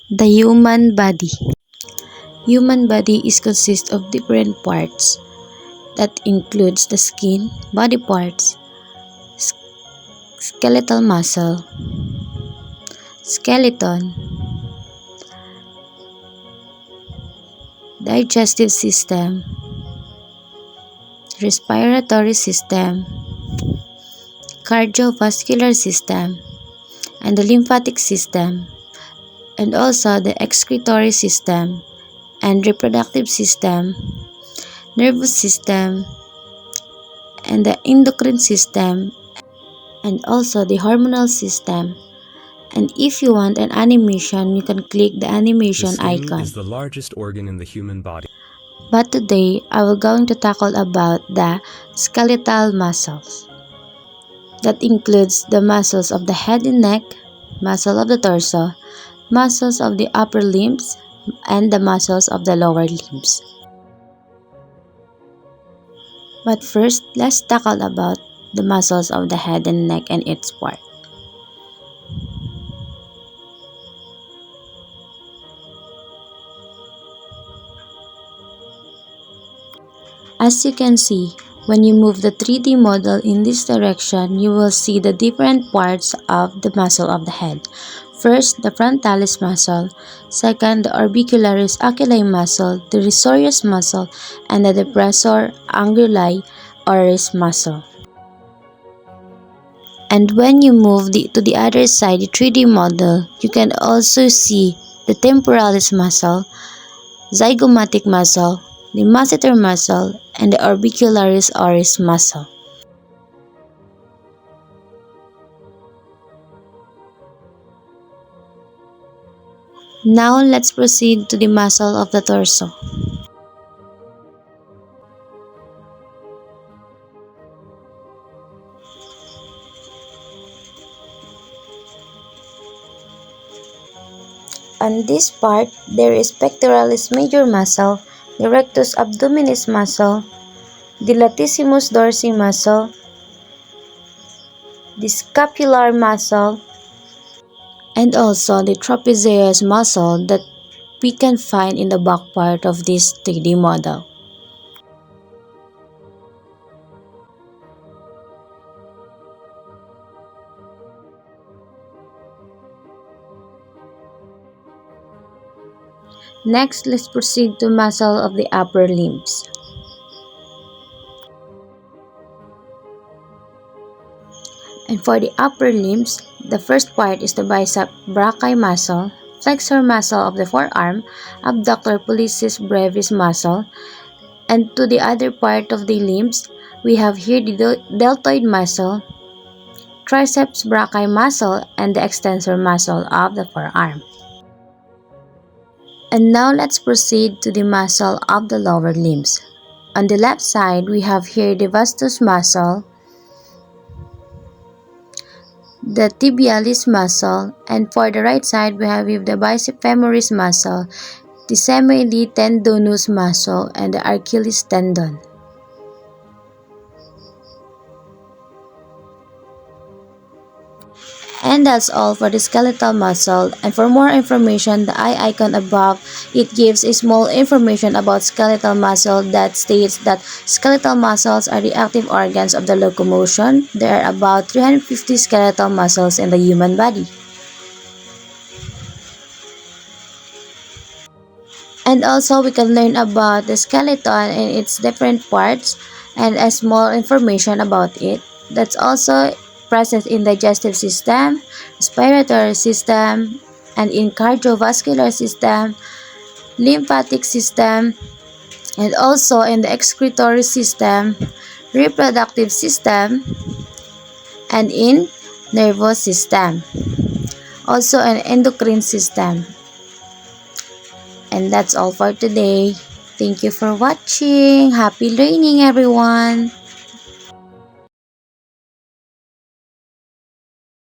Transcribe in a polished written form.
The human body. Human body is consist of different parts that includes the skin, body parts, skeletal muscle, skeleton, digestive system, respiratory system, cardiovascular system, and the lymphatic system, and also the excretory system and reproductive system, nervous system, and the endocrine system, and also the hormonal system. And if you want an animation, you can click the animation The skin icon. is the largest organ in the human body. But today, I will going to tackle about the skeletal muscles. That includes the muscles of the head and neck, muscle of the torso, muscles of the upper limbs, and the muscles of the lower limbs. But first, let's tackle about the muscles of the head and neck and its part. As you can see, when you move the 3D model in this direction, you will see the different parts of the muscle of the head. First, the frontalis muscle. Second, the orbicularis oculi muscle, the risorius muscle, and the depressor anguli oris muscle. And when you move to the other side, the 3D model, you can also see the temporalis muscle, zygomatic muscle, the masseter muscle, and the orbicularis oris muscle. Now let's proceed to the muscle of the torso. On this part, there is pectoralis major muscle, the rectus abdominis muscle, the latissimus dorsi muscle, the scapular muscle, and also the trapezius muscle that we can find in the back part of this 3D model. Next, let's proceed to muscle of the upper limbs. And for the upper limbs, the first part is the bicep brachii muscle, flexor muscle of the forearm, abductor pollicis brevis muscle, and to the other part of the limbs, we have here the deltoid muscle, triceps brachii muscle, and the extensor muscle of the forearm. And now let's proceed to the muscle of the lower limbs. On the left side, we have here the vastus muscle, the tibialis muscle, and for the right side, we have the bicep femoris muscle, the semilitendonous muscle, and the Achilles tendon. And that's all for the skeletal muscle. And for more information, the eye icon above, it gives a small information about skeletal muscle that states that skeletal muscles are the active organs of the locomotion. There are about 350 skeletal muscles in the human body. And also, we can learn about the skeleton and its different parts and a small information about it. That's also present in digestive system, respiratory system, and in cardiovascular system, lymphatic system, and also in the excretory system, reproductive system, and in nervous system. Also an endocrine system. And that's all for today. Thank you for watching. Happy learning, everyone.